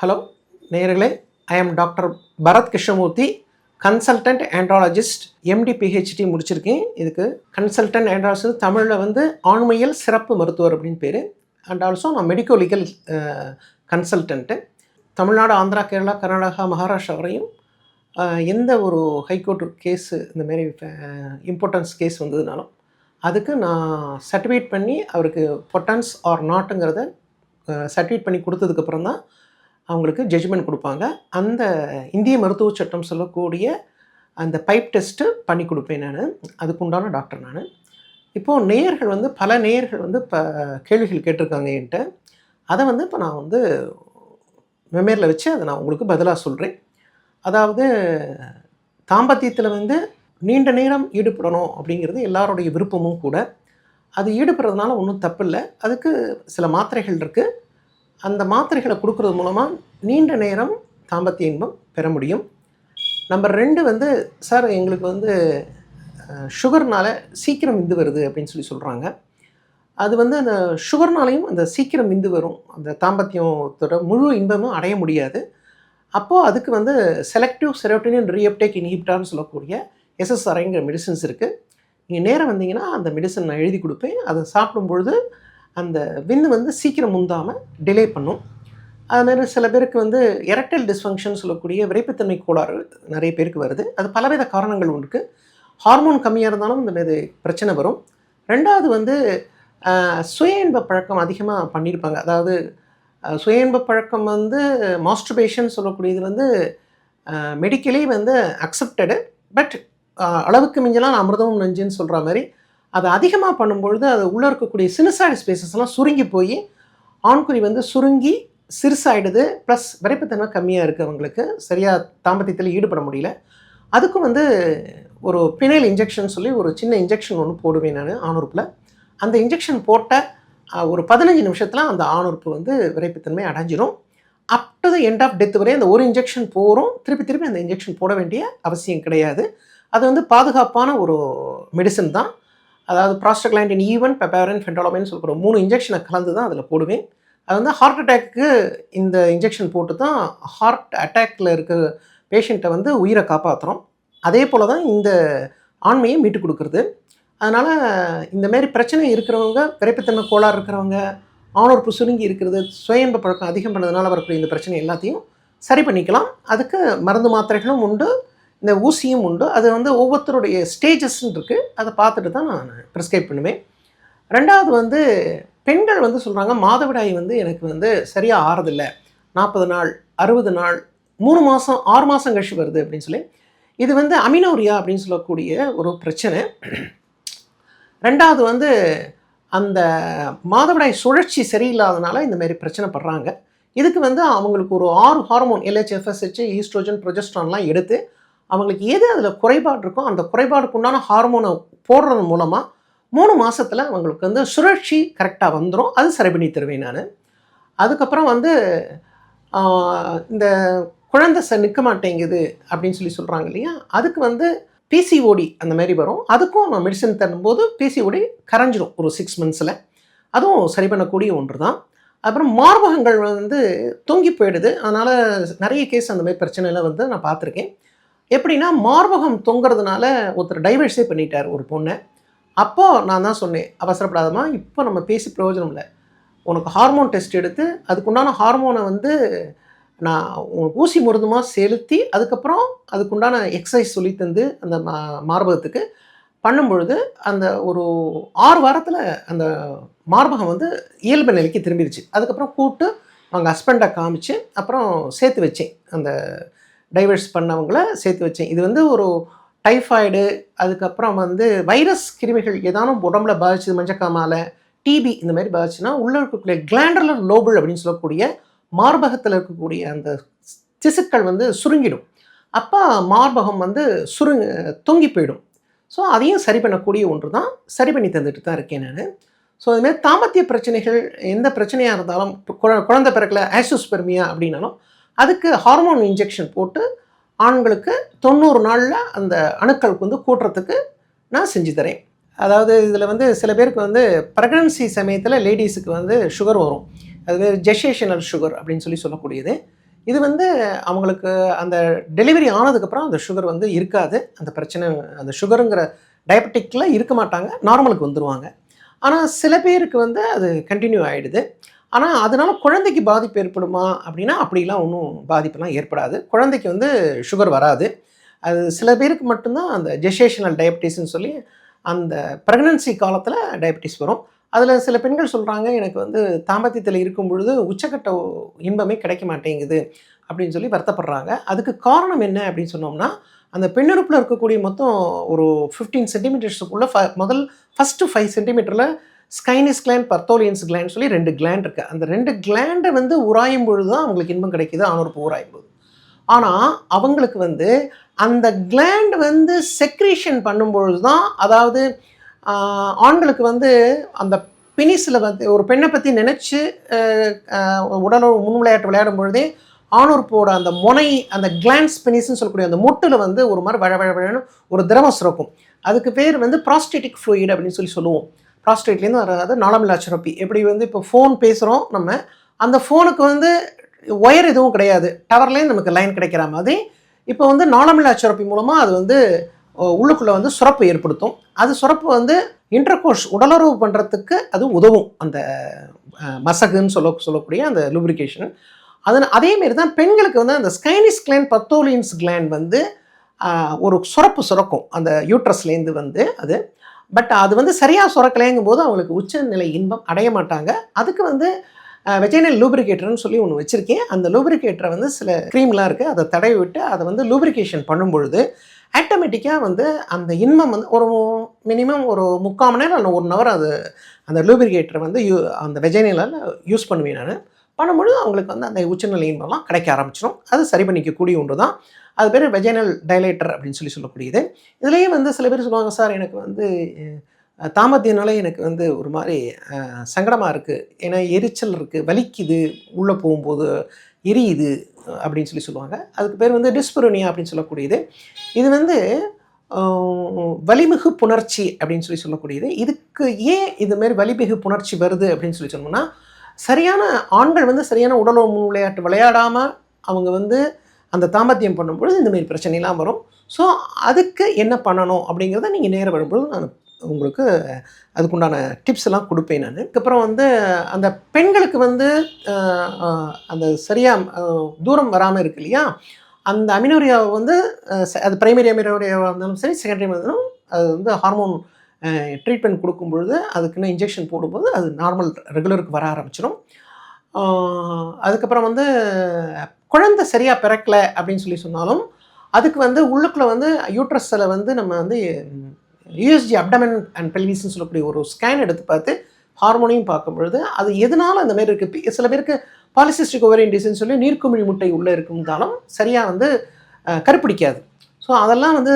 Hello நேயர்களே, I am doctor Bharat Krishnamurthy, consultant andrologist, MD PhD முடிச்சிருக்கேன். இதுக்கு கன்சல்டன்ட் ஆண்ட்ராலஜிஸ்ட் தமிழில் வந்து ஆண்மையியல் சிறப்பு மருத்துவர் அப்படின்னு பேர். அண்ட் ஆல்சோ நான் medico legal consultant. Tamil Nadu, Andhra, Kerala, Karnataka, Maharashtra வரையும் எந்த ஒரு ஹைகோர்ட் கேஸு இந்தமாரி இம்பார்ட்டன்ஸ் கேஸ் வந்ததுனாலும் அதுக்கு நான் சர்டிஃபிகேட் பண்ணி அவருக்கு பொட்டன்ஸ் ஆர் நாட்டுங்கிறத சர்டிஃபிகேட் பண்ணி கொடுத்ததுக்கப்புறம் தான் அவங்களுக்கு ஜட்ஜ்மெண்ட் கொடுப்பாங்க. அந்த இந்திய மருத்துவ சட்டம் சொல்லக்கூடிய அந்த பைப் டெஸ்ட்டு பண்ணி கொடுப்பேன் நான். அதுக்குண்டான டாக்டர் நான். இப்போது நேயர்கள் வந்து பல நேயர்கள் வந்து கேள்விகள் கேட்டிருக்காங்க என்கிட்ட. அதை வந்து இப்போ நான் வந்து மெமரியில் வச்சு அதை நான் உங்களுக்கு பதிலாக சொல்கிறேன். அதாவது தாம்பத்தியத்தில் வந்து நீண்ட நேரம் ஈடுபடணும் அப்படிங்கிறது எல்லாருடைய விருப்பமும் கூட. அது ஈடுபடுறதுனால ஒன்றும் தப்பு இல்லை. அதுக்கு சில மாத்திரைகள் இருக்குது. அந்த மாத்திரைகளை கொடுக்குறது மூலமாக நீண்ட நேரம் தாம்பத்திய இன்பம் பெற முடியும். நம்பர் 2 வந்து, சார் எங்களுக்கு வந்து சுகர்னால் சீக்கிரம் விந்து வருது அப்படின்னு சொல்கிறாங்க. அது வந்து அந்த சுகர்னாலையும் அந்த சீக்கிரம் விந்து வரும், அந்த தாம்பத்தியத்தோட முழு இன்பமும் அடைய முடியாது. அப்போது அதுக்கு வந்து செலக்டிவ் செரோட்டோனின் ரீஅப்டேக் இன்ஹிபிட்டார்னு சொல்லக்கூடிய எஸ்எஸ்ஆர்ஐங்கிற மெடிசன்ஸ் இருக்குது. நீங்கள் நேரம் வந்தீங்கன்னா அந்த மெடிசன் நான் எழுதி கொடுப்பேன். அதை சாப்பிடும்பொழுது அந்த விந்து வந்து சீக்கிரம் முந்தாமல் டிலே பண்ணும். அதுமாதிரி சில பேருக்கு வந்து எரக்டைல் டிஸ்ஃபங்க்ஷன் சொல்லக்கூடிய விரைப்புத்தன்மை கோளாறு நிறைய பேருக்கு வருது. அது பலவித காரணங்கள் இருக்குது. ஹார்மோன் கம்மியாக இருந்தாலும் இந்த மாதிரி பிரச்சனை வரும். 2வது வந்து சுய இன்ப பழக்கம் அதிகமாக பண்ணியிருப்பாங்க. அதாவது சுய இன்ப பழக்கம் வந்து மாஸ்டர்பேஷன் சொல்லக்கூடியது வந்து மெடிக்கலி வந்து அக்செப்டடு. பட் அளவுக்கு மிஞ்சலாம் அமிர்தமும் நஞ்சுன்னு சொல்கிற மாதிரி அதை அதிகமாக பண்ணும்பொழுது அது உள்ளே இருக்கக்கூடிய சினுசாய்டு ஸ்பேசஸ்லாம் சுருங்கி போய் ஆண்குறி வந்து சுருங்கி சிறுசாயிடுது. ப்ளஸ் விரைப்புத்தன்மை கம்மியாக இருக்கிறவங்களுக்கு சரியாக தாம்பத்தியத்தில் ஈடுபட முடியல. அதுக்கும் வந்து ஒரு பினைல் இன்ஜெக்ஷன் சொல்லி ஒரு சின்ன இன்ஜெக்ஷன் ஒன்று போடுவேன் நான் ஆணுறுப்பில். அந்த இன்ஜெக்ஷன் போட்ட ஒரு 15 நிமிஷத்தில் அந்த ஆணுறுப்பு வந்து விரைப்புத்தன்மை அடைஞ்சிடும். Up to the end of death வரை அந்த ஒரு இன்ஜெக்ஷன் போகிறோம். திருப்பி அந்த இன்ஜெக்ஷன் போட வேண்டிய அவசியம் கிடையாது. அது வந்து பாதுகாப்பான ஒரு மெடிசன் தான். அதாவது ப்ராஸ்டக்லாண்டின் ஈவன், பெப்பாரின், ஃபென்டாலமைன் சொல்கிற 3 இன்ஜெக்ஷனை கலந்து தான் அதில் போடுவேன். அது வந்து ஹார்ட் அட்டாக்கு இந்த இன்ஜெக்ஷன் போட்டு தான் ஹார்ட் அட்டாக்கில் இருக்க பேஷண்ட்டை வந்து உயிரை காப்பாற்றுறோம். அதே போல் தான் இந்த ஆண்மையை மீட்டு கொடுக்குறது. அதனால் இந்தமாரி பிரச்சனை இருக்கிறவங்க, விரைப்புத்தன்மை கோளாறு இருக்கிறவங்க, ஆணுறுப்பு சுருங்கி இருக்கிறது, சுய இன்ப பழக்கம் அதிகம் பண்ணதுனால வரக்கூடிய இந்த பிரச்சனை எல்லாத்தையும் சரி பண்ணிக்கலாம். அதுக்கு மருந்து மாத்திரைகளும் உண்டு, இந்த ஊசியும் உண்டு. அது வந்து ஒவ்வொருத்தருடைய ஸ்டேஜஸ்ன்னு இருக்குது. அதை பார்த்துட்டு தான் நான் ப்ரிஸ்கிரைப் பண்ணுவேன். 2வது வந்து பெண்கள் வந்து சொல்கிறாங்க, மாதவிடாய் வந்து எனக்கு வந்து சரியாக ஆறதில்லை, 40 நாள், 60 நாள், 3 மாதம், 6 மாதம் கழிச்சு வருது அப்படின்னு சொல்லி. இது வந்து அமினோரியா அப்படின்னு சொல்லக்கூடிய ஒரு பிரச்சனை. 2வது வந்து அந்த மாதவிடாய் சுழற்சி சரியில்லாதனால இந்தமாரி பிரச்சனை படுறாங்க. இதுக்கு வந்து அவங்களுக்கு ஒரு 6 ஹார்மோன் LH, FSH, ஈஸ்ட்ரோஜன், ப்ரொஜெஸ்ட்ரான்லாம் எடுத்து அவங்களுக்கு எது அதில் குறைபாடு இருக்கோ அந்த குறைபாடுக்கு உண்டான ஹார்மோனை போடுறது மூலமாக 3 மாதத்தில் அவங்களுக்கு வந்து சுழற்சி கரெக்டாக வந்துடும். அது சரி பண்ணி தருவேன் நான். அதுக்கப்புறம் வந்து இந்த குழந்தை நிற்க மாட்டேங்குது அப்படின்னு சொல்கிறாங்க இல்லையா, அதுக்கு வந்து PCOD அந்த மாதிரி வரும். அதுக்கும் நான் மெடிசன் தரும்போது PCOD கரைஞ்சிடும் ஒரு 6 மந்த்ஸில். அதுவும் சரி பண்ணக்கூடிய ஒன்று தான். அப்புறம் மார்பகங்கள் வந்து தொங்கி போயிடுது. அதனால் நிறைய கேஸ் அந்த மாதிரி பிரச்சனையில் வந்து நான் பார்த்துருக்கேன். எப்படின்னா, மார்பகம் தொங்குறதுனால ஒருத்தர் டைவர்ஸே பண்ணிட்டார் ஒரு பொண்ணை. அப்போது நான் தான் சொன்னேன், அவசரப்படாதமா, இப்போ நம்ம பேசி பிரயோஜனம் இல்லை, உனக்கு ஹார்மோன் டெஸ்ட் எடுத்து அதுக்குண்டான ஹார்மோனை வந்து நான் உனக்கு ஊசி மருந்துமாக செலுத்தி அதுக்கப்புறம் அதுக்குண்டான எக்ஸசைஸ் சொல்லி தந்து அந்த மார்பகத்துக்கு பண்ணும்பொழுது அந்த ஒரு 6 வாரத்தில் அந்த மார்பகம் வந்து இயல்பு நிலைக்கு திரும்பிடுச்சு. அதுக்கப்புறம் கூப்பிட்டு அவங்க ஹஸ்பண்டை காமிச்சு அப்புறம் சேர்த்து வச்சேன், அந்த டைவர்ஸ் பண்ணவங்கள சேர்த்து வச்சேன். இது வந்து ஒரு டைஃபாய்டு, அதுக்கப்புறம் வந்து வைரஸ் கிருமிகள் ஏதானும் உடம்புல பாதிச்சது, மஞ்சக்காமாலை, டிபி இந்த மாதிரி பாதிச்சுன்னா உள்ளே இருக்கக்கூடிய கிளாண்டர்லர் லோபல் அப்படின்னு சொல்லக்கூடிய மார்பகத்தில் இருக்கக்கூடிய அந்த திசுக்கள் வந்து சுருங்கிடும். அப்போ மார்பகம் வந்து தொங்கி போயிடும். ஸோ அதையும் சரி பண்ணக்கூடிய ஒன்று தான். சரி பண்ணி தந்துட்டு தான் இருக்கேன் நான். ஸோ இதுமாதிரி தாம்பத்திய பிரச்சனைகள் எந்த பிரச்சனையாக இருந்தாலும், குழந்தை பிறக்கல ஆசோஸ்பெர்மியா அப்படின்னாலும் அதுக்கு ஹார்மோன் இன்ஜெக்ஷன் போட்டு ஆண்களுக்கு 90 நாளில் அந்த அணுக்களுக்கு வந்து கூட்டுறதுக்கு நான் செஞ்சு தரேன். அதாவது இதில் வந்து சில பேருக்கு வந்து ப்ரெக்னன்சி சமயத்தில் லேடிஸுக்கு வந்து சுகர் வரும். அது ஜெஸ்டேஷனல் சுகர் அப்படின்னு சொல்லக்கூடியது. இது வந்து அவங்களுக்கு அந்த டெலிவரி ஆனதுக்கப்புறம் அந்த சுகர் வந்து இருக்காது. அந்த பிரச்சனை அந்த சுகருங்கிற டயபெட்டிக்கில் இருக்க மாட்டாங்க. நார்மலுக்கு வந்துருவாங்க. ஆனா சில பேருக்கு வந்து அது கன்டின்யூ ஆயிடுது. ஆனா அதனால குழந்தைக்கு பாதிப்பு ஏற்படுமா அப்படின்னா, அப்படிலாம் ஒண்ணும் பாதிப்புலாம் ஏற்படாது. குழந்தைக்கு வந்து சுகர் வராது. அது சில பேருக்கு மட்டும் தான் அந்த ஜெஸ்டேஷனல் டயபிட்டிஸ்ன்னு சொல்லி அந்த பிரெக்னன்சி காலத்தில டயபிட்டிஸ் வரும். அதில சில பெண்கள் சொல்றாங்க, எனக்கு வந்து தாம்பத்தியத்தில இருக்கும் பொழுது உச்சக்கட்ட இன்பமே கிடைக்க மாட்டேங்குது அப்படின்னு சொல்லி வருத்தப்படுறாங்க. அதுக்கு காரணம் என்ன அப்படின்னு சொன்னோம்னா, அந்த பெண்ணுறுப்புல இருக்கக்கூடிய மொத்தம் ஒரு 15 சென்டிமீட்டர்ஸுக்குள்ள ஃபர்ஸ்ட் 5 சென்டிமீட்டர்ல ஸ்கைனஸ் கிளாண்ட், பர்த்தோலியன்ஸ் கிளாண்ட் சொல்லி 2 கிளாண்ட் இருக்கு. அந்த 2 கிளாண்ட வந்து உராயும் பொழுது தான் அவங்களுக்கு இன்பம் கிடைக்குது, ஆணுறுப்பு உராயும் போது. ஆனா, அவங்களுக்கு வந்து அந்த கிளாண்ட் வந்து செக்ரீஷன் பண்ணும்பொழுது தான், அதாவது ஆண்களுக்கு வந்து அந்த பெனிஸ்ல வந்து ஒரு பெண்ணை பத்தி நினைச்சு உடலுறவு முன் விளையாட்டு விளையாடும் பொழுதே ஆணுறுப்போட அந்த முனை, அந்த கிளாண்ட்ஸ் பெனிஸ்ன்னு சொல்லக்கூடிய அந்த மொட்டுல வந்து ஒரு மாதிரி வழவழன்னு ஒரு திரவம் சுரக்கும். அதுக்கு பேர் வந்து ப்ராஸ்டேட்டிக் ஃப்ளூயிட் அப்படின்னு சொல்லி சொல்லுவோம். ப்ராஸ்டேட்லேருந்து வராது நாளமில்லா சுரப்பி. எப்படி வந்து இப்போ ஃபோன் பேசுகிறோம் நம்ம, அந்த ஃபோனுக்கு வந்து ஒயர் எதுவும் கிடையாது, டவர்லேருந்து நமக்கு லைன் கிடைக்கிற மாதிரி இப்போ வந்து நாளமில்லா சுரப்பி மூலமாக அது வந்து உள்ளுக்குள்ளே வந்து சுரப்பு ஏற்படுத்தும். அது சுரப்பு வந்து இன்டர்கோர்ஸ் உடலுறவு பண்ணுறதுக்கு அது உதவும். அந்த மசகுன்னு சொல்லக்கூடிய அந்த லூப்ரிகேஷன். அதேமாரி தான் பெண்களுக்கு வந்து அந்த ஸ்கைனிஸ் கிளாண்ட், பர்த்தோலியன்ஸ் கிளாண்ட் வந்து ஒரு சுரப்பு சுரக்கும் அந்த யூட்ரஸ்லேருந்து வந்து அது. பட் அது வந்து சரியாக சுரக்கலைங்கும் போது அவங்களுக்கு உச்சநிலை இன்பம் அடைய மாட்டாங்க. அதுக்கு வந்து வெஜைனல் லூப்ரிகேட்டர்னு சொல்லி ஒன்று வச்சுருக்கேன். அந்த லூப்ரிகேட்டரை வந்து சில க்ரீம்லாம் இருக்குது, அதை தடவி விட்டு அதை வந்து லூப்ரிகேஷன் பண்ணும்பொழுது ஆட்டோமேட்டிக்காக வந்து அந்த இன்பம் வந்து ஒரு மினிமம் ஒரு 3/4 மணி நேரம் இல்லை 1 ஹவர் அது அந்த லூப்ரிகேட்டரை வந்து அந்த வெஜைனலால் யூஸ் பண்ணுவேன் நான். பண்ணும்பொழுது அவங்களுக்கு வந்து அந்த உச்சநிலை இன்பம்லாம் கிடைக்க ஆரம்பிச்சிடும். அது சரி பண்ணிக்கக்கூடிய ஒன்று தான். அது பேர் வெஜைனல் டைலேட்டர் அப்படின்னு சொல்லக்கூடியது. இதுலேயே வந்து சில பேர் சொல்லுவாங்க, சார் எனக்கு வந்து தாம்பத்தியனாலே எனக்கு வந்து ஒரு மாதிரி சங்கடமாக இருக்குது, ஏன்னா எரிச்சல் இருக்குது, வலிக்குது, உள்ளே போகும்போது எரியுது அப்படின்னு சொல்லுவாங்க. அதுக்கு பேர் வந்து டிஸ்பரோனியா அப்படின்னு சொல்லக்கூடியது. இது வந்து வலிமிகு புணர்ச்சி அப்படின்னு சொல்லக்கூடியது. இதுக்கு ஏன் இதுமாரி வலிமிகு புணர்ச்சி வருது அப்படின்னு சொன்னோம்னா, சரியான ஆண்கள் வந்து சரியான உடலுறவு விளையாட்டு விளையாடாமல் அவங்க வந்து அந்த தாம்பத்தியம் பண்ணும்பொழுது இந்தமாரி பிரச்சனைலாம் வரும். ஸோ அதுக்கு என்ன பண்ணணும் அப்படிங்கிறத நீங்கள் நேரம் வரும்பொழுது நான் உங்களுக்கு அதுக்குண்டான டிப்ஸ் எல்லாம் கொடுப்பேன் நான். அதுக்கப்புறம் வந்து அந்த பெண்களுக்கு வந்து அந்த சரியாக தூரம் வராமல் இருக்கு இல்லையா, அந்த அமினோரியாவை வந்து அது பிரைமரி அமினோரியாவாக இருந்தாலும் சரி, செகண்டரி இருந்தாலும் அது வந்து ஹார்மோன் ட்ரீட்மெண்ட் கொடுக்கும்பொழுது அதுக்குன்னு இன்ஜெக்ஷன் போடும்போது அது நார்மல் ரெகுலருக்கு வர ஆரம்பிச்சிடும். அதுக்கப்புறம் வந்து குழந்தை சரியாக பிறக்கலை அப்படின்னு சொன்னாலும் அதுக்கு வந்து உள்ளுக்குள்ளே வந்து யூட்ரஸில் வந்து நம்ம வந்து யூஎஸ்ஜி அப்டமன் அண்ட் பெல்விஸ்ன்னு சொல்லக்கூடிய ஒரு ஸ்கேன் எடுத்து பார்த்து ஹார்மோனையும் பார்க்கும்பொழுது அது எதனால் அந்த மாதிரி இருக்குது. சில பேருக்கு பாலிசிஸ்டிக் ஓவரியன் டிசீஸ்னு சொல்லி நீர்க்குமிழி முட்டை உள்ளே இருக்கும்னாலும் சரியாக வந்து கருப்பிடிக்காது. ஸோ அதெல்லாம் வந்து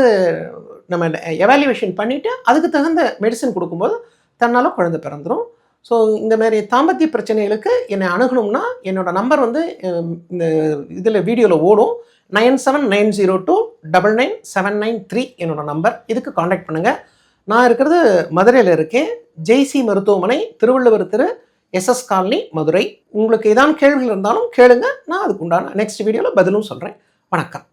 நம்ம எவாலுவேஷன் பண்ணிவிட்டு அதுக்கு தகுந்த மெடிசன் கொடுக்கும்போது தன்னால் குழந்தை பிறந்துடும். ஸோ இந்த மாதிரி தாம்பத்திய பிரச்சனைகளுக்கு என்னை அணுகணும்னா என்னோடய நம்பர் வந்து இந்த இதில் வீடியோவில் ஓடும். 9790299793 என்னோடய நம்பர். இதுக்கு காண்டாக்ட் பண்ணுங்கள். நான் இருக்கிறது மதுரையில் இருக்கேன். ஜெய்சி மருத்துவமனை, திருவள்ளுவர் தெரு, SS காலனி, மதுரை. உங்களுக்கு ஏதாவது கேள்விகள் இருந்தாலும் கேளுங்க, நான் அதுக்கு உண்டான நெக்ஸ்ட் வீடியோவில் பதிலும் சொல்கிறேன். வணக்கம்.